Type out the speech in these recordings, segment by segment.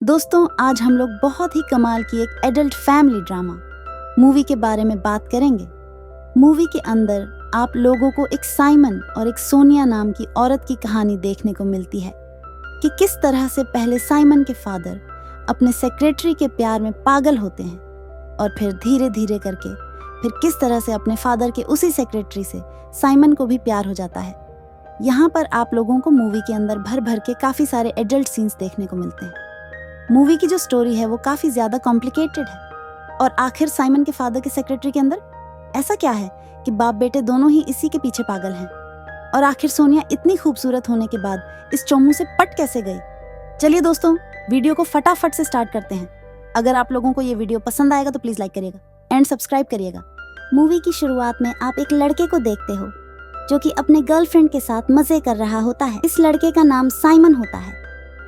दोस्तों, आज हम लोग बहुत ही कमाल की एक एडल्ट फैमिली ड्रामा मूवी के बारे में बात करेंगे। मूवी के अंदर आप लोगों को एक साइमन और एक सोनिया नाम की औरत की कहानी देखने को मिलती है कि किस तरह से पहले साइमन के फादर अपने सेक्रेटरी के प्यार में पागल होते हैं और फिर धीरे धीरे करके फिर किस तरह से अपने फादर के उसी सेक्रेटरी से साइमन को भी प्यार हो जाता है। यहाँ पर आप लोगों को मूवी के अंदर भर भर के काफ़ी सारे एडल्ट सीन्स देखने को मिलते हैं। मूवी की जो स्टोरी है वो काफ़ी ज़्यादा कॉम्प्लिकेटेड है और आखिर साइमन के फादर के सेक्रेटरी के अंदर ऐसा क्या है कि बाप बेटे दोनों ही इसी के पीछे पागल हैं। और आखिर सोनिया इतनी खूबसूरत होने के बाद इस चोमू से पट कैसे गई। चलिए दोस्तों, वीडियो को फटाफट से स्टार्ट करते हैं। अगर आप लोगों को ये वीडियो पसंद आएगा तो प्लीज़ लाइक करिएगा एंड सब्सक्राइब करिएगा। मूवी की शुरुआत में आप एक लड़के को देखते हो जो कि अपने गर्लफ्रेंड के साथ मजे कर रहा होता है। इस लड़के का नाम साइमन होता है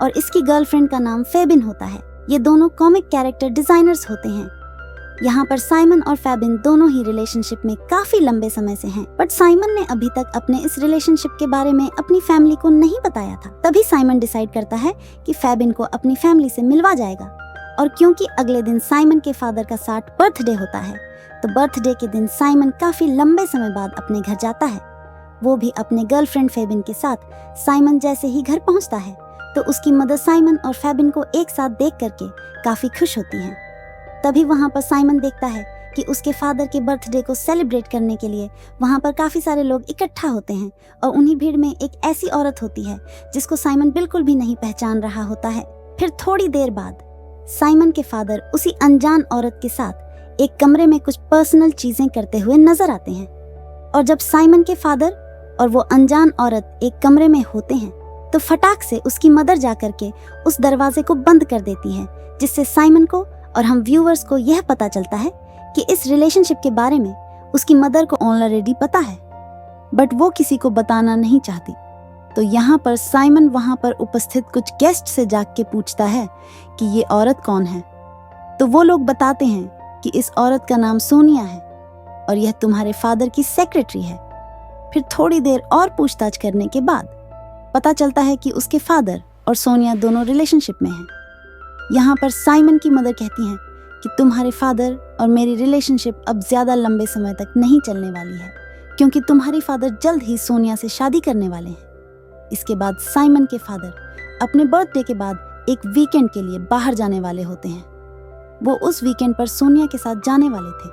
और इसकी गर्लफ्रेंड का नाम फेबिन होता है। ये दोनों कॉमिक कैरेक्टर डिजाइनर्स होते हैं। यहाँ पर साइमन और फेबिन दोनों ही रिलेशनशिप में काफी लंबे समय से हैं, बट साइमन ने अभी तक अपने इस रिलेशनशिप के बारे में अपनी फैमिली को नहीं बताया था। तभी साइमन डिसाइड करता है कि फेबिन को अपनी फैमिली से मिलवा जाएगा। और क्योंकि अगले दिन साइमन के फादर का 60 बर्थडे होता है, तो बर्थडे के दिन साइमन काफी लंबे समय बाद अपने घर जाता है, वो भी अपने गर्लफ्रेंड फेबिन के साथ। साइमन जैसे ही घर पहुंचता है तो उसकी मदर साइमन और फेबिन को एक साथ देख करके काफी खुश होती हैं। तभी वहाँ पर साइमन देखता है कि उसके फादर के बर्थडे को सेलिब्रेट करने के लिए वहाँ पर काफी सारे लोग इकट्ठा होते हैं और उन्हीं भीड़ में एक ऐसी औरत होती है जिसको साइमन बिल्कुल भी नहीं पहचान रहा होता है। फिर थोड़ी देर बाद साइमन के फादर उसी अनजान औरत के साथ एक कमरे में कुछ पर्सनल चीजें करते हुए नजर आते हैं। और जब साइमन के फादर और वो अनजान औरत एक कमरे में होते हैं तो फटाक से उसकी मदर जाकर के उस दरवाजे को बंद कर देती है, जिससे साइमन को और हम व्यूअर्स को यह पता चलता है कि इस रिलेशनशिप के बारे में उसकी मदर को ऑलरेडी पता है, बट वो किसी को बताना नहीं चाहती। तो यहाँ पर साइमन वहाँ पर उपस्थित कुछ गेस्ट से जाके के पूछता है कि ये औरत कौन है। तो वो लोग बताते हैं कि इस औरत का नाम सोनिया है और यह तुम्हारे फादर की सेक्रेटरी है। फिर थोड़ी देर और पूछताछ करने के बाद पता चलता है कि उसके फादर और सोनिया दोनों रिलेशनशिप में हैं। यहाँ पर साइमन की मदर कहती हैं कि तुम्हारे फादर और मेरी रिलेशनशिप अब ज़्यादा लंबे समय तक नहीं चलने वाली है, क्योंकि तुम्हारी फादर जल्द ही सोनिया से शादी करने वाले हैं। इसके बाद साइमन के फादर अपने बर्थडे के बाद एक वीकेंड के लिए बाहर जाने वाले होते हैं। वो उस वीकेंड पर सोनिया के साथ जाने वाले थे,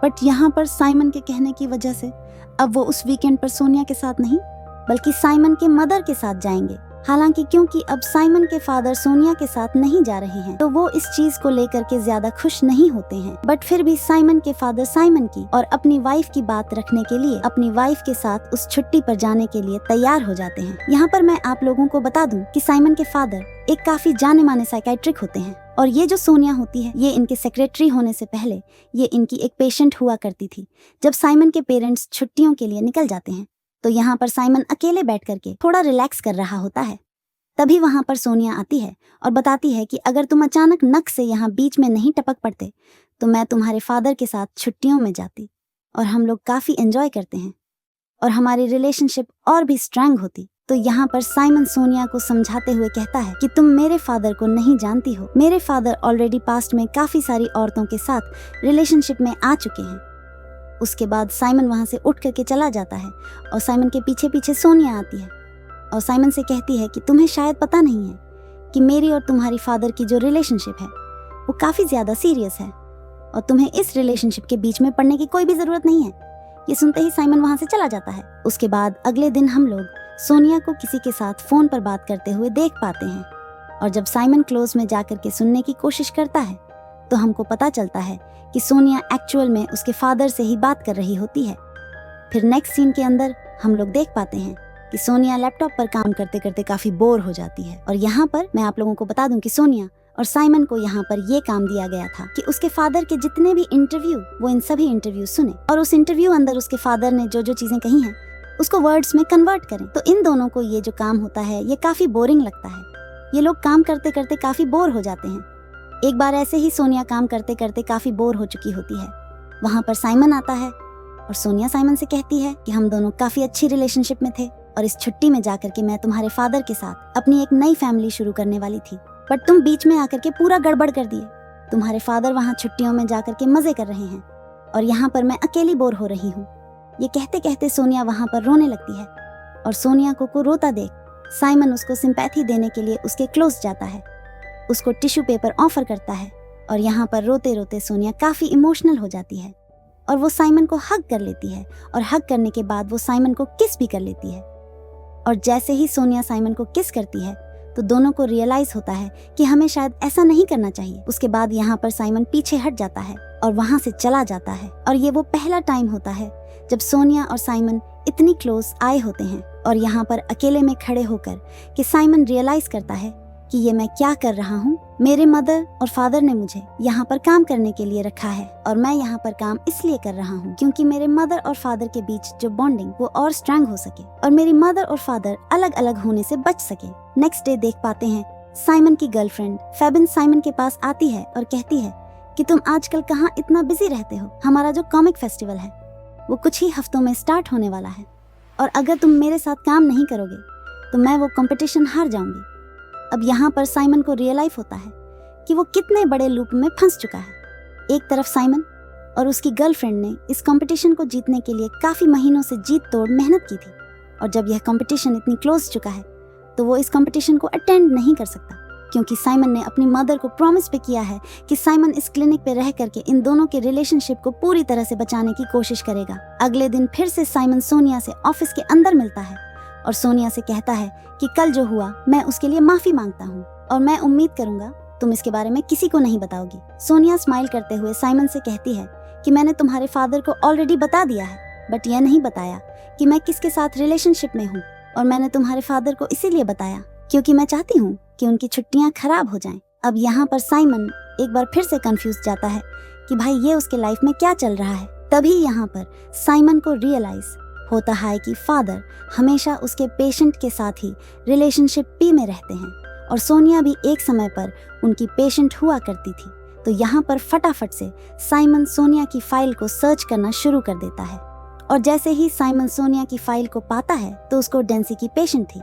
बट यहाँ पर साइमन के कहने की वजह से अब वो उस वीकेंड पर सोनिया के साथ नहीं बल्कि साइमन के मदर के साथ जाएंगे। हालांकि क्योंकि अब साइमन के फादर सोनिया के साथ नहीं जा रहे हैं, तो वो इस चीज को लेकर के ज्यादा खुश नहीं होते हैं। बट फिर भी साइमन के फादर साइमन की और अपनी वाइफ की बात रखने के लिए अपनी वाइफ के साथ उस छुट्टी पर जाने के लिए तैयार हो जाते हैं। यहाँ पर मैं आप लोगों को बता दूं कि साइमन के फादर एक काफी जाने माने साइकाइट्रिक होते हैं और ये जो सोनिया होती है ये इनके सेक्रेटरी होने से पहले ये इनकी एक पेशेंट हुआ करती थी। जब साइमन के पेरेंट्स छुट्टियों के लिए निकल जाते हैं तो यहाँ पर साइमन अकेले बैठ करके थोड़ा रिलैक्स कर रहा होता है। तभी वहाँ पर सोनिया आती है और बताती है कि अगर तुम अचानक नक से यहाँ बीच में नहीं टपक पड़ते तो मैं तुम्हारे फादर के साथ छुट्टियों में जाती और हम लोग काफी एंजॉय करते हैं और हमारी रिलेशनशिप और भी स्ट्रांग होती। तो यहाँ पर साइमन सोनिया को समझाते हुए कहता है कि तुम मेरे फादर को नहीं जानती हो। मेरे फादर ऑलरेडी पास्ट में काफी सारी औरतों के साथ रिलेशनशिप में आ चुके हैं। उसके बाद साइमन वहाँ से उठ करके चला जाता है और साइमन के पीछे पीछे सोनिया आती है और साइमन से कहती है कि तुम्हें शायद पता नहीं है कि मेरी और तुम्हारी फादर की जो रिलेशनशिप है वो काफ़ी ज़्यादा सीरियस है और तुम्हें इस रिलेशनशिप के बीच में पड़ने की कोई भी ज़रूरत नहीं है। ये सुनते ही साइमन वहाँ से चला जाता है। उसके बाद अगले दिन हम लोग सोनिया को किसी के साथ फ़ोन पर बात करते हुए देख पाते हैं और जब साइमन क्लोज में जा करके सुनने की कोशिश करता है तो हमको पता चलता है कि सोनिया एक्चुअल में उसके फादर से ही बात कर रही होती है। फिर नेक्स्ट सीन के अंदर हम लोग देख पाते हैं कि सोनिया लैपटॉप पर काम करते करते काफी बोर हो जाती है और यहाँ पर मैं आप लोगों को बता दूं कि सोनिया और साइमन को यहाँ पर ये काम दिया गया था कि उसके फादर के जितने भी इंटरव्यू वो इन सभी इंटरव्यू सुने और उस इंटरव्यू अंदर उसके फादर ने जो जो चीजें कही हैं उसको वर्ड्स में कन्वर्ट करें। तो इन दोनों को ये जो काम होता है ये काफी बोरिंग लगता है। ये लोग काम करते करते काफी बोर हो जाते हैं। एक बार ऐसे ही सोनिया काम करते करते काफी बोर हो चुकी होती है। वहाँ पर साइमन आता है और सोनिया साइमन से कहती है कि हम दोनों काफी अच्छी रिलेशनशिप में थे और इस छुट्टी में जाकर के मैं तुम्हारे फादर के साथ अपनी एक नई फैमिली शुरू करने वाली थी। बट तुम बीच में आकर के पूरा गड़बड़ कर दिए। तुम्हारे फादर वहाँ छुट्टियों में जाकर के मजे कर रहे हैं और यहाँ पर मैं अकेली बोर हो रही हूँ। ये कहते कहते सोनिया वहाँ पर रोने लगती है और सोनिया को रोता देख साइमन उसको सिंपैथी देने के लिए उसके क्लोज जाता है, उसको टिश्यू पेपर ऑफर करता है और यहाँ पर रोते रोते सोनिया काफ़ी इमोशनल हो जाती है और वो साइमन को हग कर लेती है और हग करने के बाद वो साइमन को किस भी कर लेती है। और जैसे ही सोनिया साइमन को किस करती है तो दोनों को रियलाइज होता है कि हमें शायद ऐसा नहीं करना चाहिए। उसके बाद यहाँ पर साइमन पीछे हट जाता है और वहाँ से चला जाता है और ये वो पहला टाइम होता है जब सोनिया और साइमन इतनी क्लोज आए होते हैं। और यहाँ पर अकेले में खड़े होकर कि साइमन रियलाइज करता है कि ये मैं क्या कर रहा हूँ। मेरे मदर और फादर ने मुझे यहाँ पर काम करने के लिए रखा है और मैं यहाँ पर काम इसलिए कर रहा हूँ क्योंकि मेरे मदर और फादर के बीच जो बॉन्डिंग वो और स्ट्रांग हो सके और मेरी मदर और फादर अलग अलग होने से बच सके। नेक्स्ट डे देख पाते हैं साइमन की गर्लफ्रेंड फेबिन साइमन के पास आती है और कहती है कि तुम आजकल कहाँ इतना बिजी रहते हो। हमारा जो कॉमिक फेस्टिवल है वो कुछ ही हफ्तों में स्टार्ट होने वाला है और अगर तुम मेरे साथ काम नहीं करोगे तो मैं वो कंपटीशन हार जाऊंगी। अब यहाँ पर साइमन को रियलाइज होता है कि वो कितने बड़े लूप में फंस चुका है। एक तरफ साइमन और उसकी गर्लफ्रेंड ने इस कंपटीशन को जीतने के लिए काफ़ी महीनों से जीत तोड़ मेहनत की थी और जब यह कंपटीशन इतनी क्लोज चुका है तो वो इस कंपटीशन को अटेंड नहीं कर सकता क्योंकि साइमन ने अपनी मदर को प्रॉमिस पे किया है कि साइमन इस क्लिनिक पे रह करके इन दोनों के रिलेशनशिप को पूरी तरह से बचाने की कोशिश करेगा। अगले दिन फिर से साइमन सोनिया से ऑफिस के अंदर मिलता है और सोनिया से कहता है कि कल जो हुआ मैं उसके लिए माफी मांगता हूँ और मैं उम्मीद करूंगा तुम इसके बारे में किसी को नहीं बताओगी। सोनिया स्माइल करते हुए साइमन से कहती है कि मैंने तुम्हारे फादर को ऑलरेडी बता दिया है बट यह नहीं बताया कि मैं किसके साथ रिलेशनशिप में हूँ और मैंने तुम्हारे फादर को इसीलिए बताया क्योंकि मैं चाहती हूँ कि उनकी छुट्टियां खराब हो जाएं। अब यहाँ पर साइमन एक बार फिर से कंफ्यूज जाता है कि भाई ये उसके लाइफ में क्या चल रहा है। तभी यहाँ पर साइमन को रियलाइज होता है कि फादर हमेशा उसके पेशेंट के साथ ही रिलेशनशिप पी में रहते हैं और सोनिया भी एक समय पर उनकी पेशेंट हुआ करती थी। तो यहाँ पर फटाफट से साइमन सोनिया की फाइल को सर्च करना शुरू कर देता है और जैसे ही साइमन सोनिया की फाइल को पाता है तो उसको डेंसी की पेशेंट थी।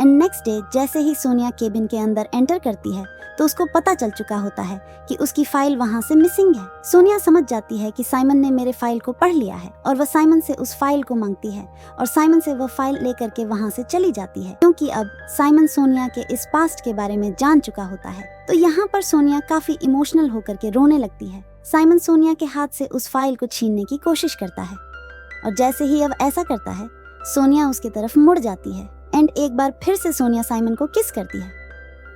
एंड नेक्स्ट डे जैसे ही सोनिया केबिन के अंदर एंटर करती है तो उसको पता चल चुका होता है कि उसकी फाइल वहाँ से मिसिंग है। सोनिया समझ जाती है कि साइमन ने मेरे फाइल को पढ़ लिया है और वह साइमन से उस फाइल को मांगती है और साइमन से वह फाइल लेकर के वहाँ से चली जाती है क्योंकि अब साइमन सोनिया के इस पास्ट के बारे में जान चुका होता है। तो यहाँ पर सोनिया काफी इमोशनल होकर के रोने लगती है। साइमन सोनिया के हाथ से उस फाइल को छीनने की कोशिश करता है और जैसे ही अब ऐसा करता है सोनिया उसकी तरफ मुड़ जाती है एंड एक बार फिर से सोनिया साइमन को किस करती है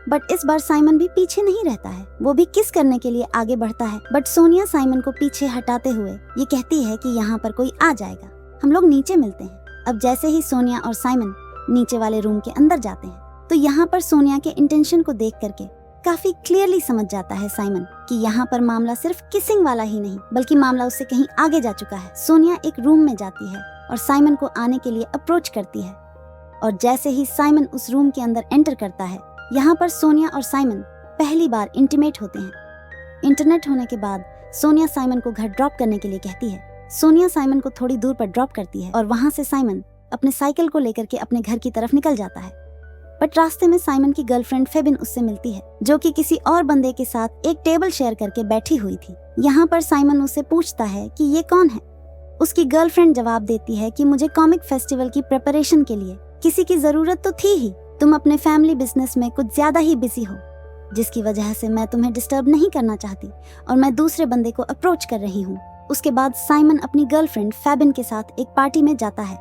बट इस बार साइमन भी पीछे नहीं रहता है, वो भी किस करने के लिए आगे बढ़ता है बट सोनिया साइमन को पीछे हटाते हुए ये कहती है कि यहाँ पर कोई आ जाएगा, हम लोग नीचे मिलते हैं। अब जैसे ही सोनिया और साइमन नीचे वाले रूम के अंदर जाते हैं तो यहाँ पर सोनिया के इंटेंशन को देख करके काफी क्लियरली समझ जाता है साइमन कि यहाँ पर मामला सिर्फ किसिंग वाला ही नहीं बल्कि मामला उससे कहीं आगे जा चुका है। सोनिया एक रूम में जाती है और साइमन को आने के लिए अप्रोच करती है और जैसे ही साइमन उस रूम के अंदर एंटर करता है यहाँ पर सोनिया और साइमन पहली बार इंटीमेट होते हैं। इंटरनेट होने के बाद सोनिया साइमन को घर ड्रॉप करने के लिए कहती है। सोनिया साइमन को थोड़ी दूर पर ड्रॉप करती है और वहाँ से साइमन अपने साइकिल को लेकर के अपने घर की तरफ निकल जाता है बट रास्ते में साइमन की गर्लफ्रेंड फेबिन उससे मिलती है जो कि किसी और बंदे के साथ एक टेबल शेयर करके बैठी हुई थी। यहाँ पर साइमन उससे पूछता है कि ये कौन है। उसकी गर्लफ्रेंड जवाब देती है कि मुझे कॉमिक फेस्टिवल की प्रिपरेशन के लिए किसी की जरूरत तो थी ही, तुम अपने फैमिली बिजनेस में कुछ ज्यादा ही बिजी हो जिसकी वजह से मैं तुम्हें डिस्टर्ब नहीं करना चाहती और मैं दूसरे बंदे को अप्रोच कर रही हूँ। उसके बाद साइमन अपनी गर्लफ्रेंड फेबिन के साथ एक पार्टी में जाता है।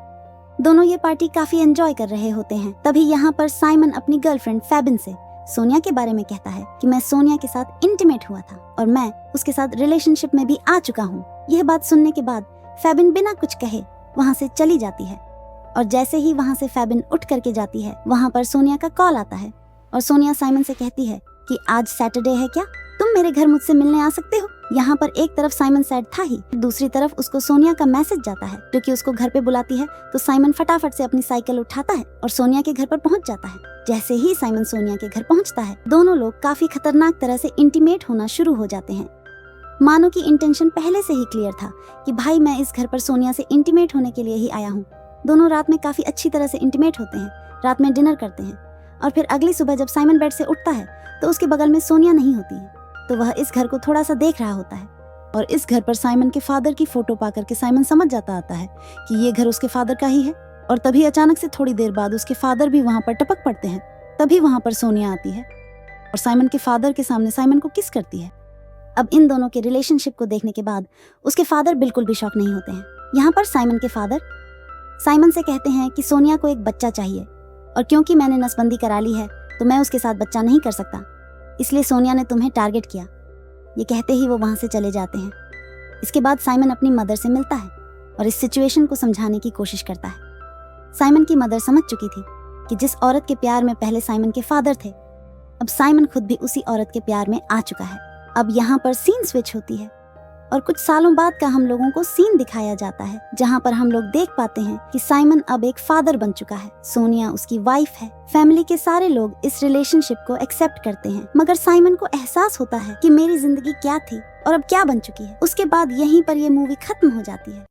दोनों ये पार्टी काफी एंजॉय कर रहे होते हैं। तभी यहाँ पर साइमन अपनी गर्लफ्रेंड फेबिन से सोनिया के बारे में कहता है कि मैं सोनिया के साथ इंटीमेट हुआ था और मैं उसके साथ रिलेशनशिप में भी आ चुका हूँ। यह बात सुनने के बाद फेबिन बिना कुछ कहे वहाँ से चली जाती है और जैसे ही वहाँ से फेबिन उठ करके जाती है वहाँ पर सोनिया का कॉल आता है और सोनिया साइमन से कहती है कि आज सैटरडे है क्या, तुम मेरे घर मुझसे मिलने आ सकते हो। यहाँ पर एक तरफ साइमन सैड था ही, दूसरी तरफ उसको सोनिया का मैसेज जाता है जो कि उसको घर पे बुलाती है। तो साइमन फटाफट से अपनी साइकिल उठाता है और सोनिया के घर पर पहुंच जाता है। जैसे ही साइमन सोनिया के घर पहुंचता है दोनों लोग काफी खतरनाक तरह से इंटीमेट होना शुरू हो जाते हैं। मानो की इंटेंशन पहले से ही क्लियर था कि भाई मैं इस घर पर सोनिया से इंटीमेट होने के लिए ही आया हूँ। दोनों रात में काफी अच्छी तरह से इंटीमेट होते हैं, रात में डिनर करते हैं और फिर अगली सुबह जब साइमन बेड से उठता है तो उसके बगल में सोनिया नहीं होती है। तो वह इस घर को थोड़ा सा देख रहा होता है और इस घर पर साइमन के फादर की फोटो पाकर के साइमन समझ जाता आता है कि ये घर उसके फादर का ही है। और तभी अचानक से थोड़ी देर बाद उसके फादर भी वहाँ पर टपक पड़ते हैं। तभी वहाँ पर सोनिया आती है और साइमन के फादर के सामने साइमन को किस करती है। अब इन दोनों के रिलेशनशिप को देखने के बाद उसके फादर बिल्कुल भी शॉक नहीं होते हैं। यहाँ पर साइमन के फादर साइमन से कहते हैं कि सोनिया को एक बच्चा चाहिए और क्योंकि मैंने नसबंदी करा ली है तो मैं उसके साथ बच्चा नहीं कर सकता, इसलिए सोनिया ने तुम्हें टारगेट किया। ये कहते ही वो वहाँ से चले जाते हैं। इसके बाद साइमन अपनी मदर से मिलता है और इस सिचुएशन को समझाने की कोशिश करता है। साइमन की मदर समझ चुकी थी कि जिस औरत के प्यार में पहले साइमन के फादर थे, अब साइमन खुद भी उसी औरत के प्यार में आ चुका है। अब यहाँ पर सीन स्विच होती है और कुछ सालों बाद का हम लोगों को सीन दिखाया जाता है जहाँ पर हम लोग देख पाते हैं कि साइमन अब एक फादर बन चुका है, सोनिया उसकी वाइफ है। फैमिली के सारे लोग इस रिलेशनशिप को एक्सेप्ट करते हैं, मगर साइमन को एहसास होता है कि मेरी जिंदगी क्या थी और अब क्या बन चुकी है। उसके बाद यहीं पर ये मूवी खत्म हो जाती है।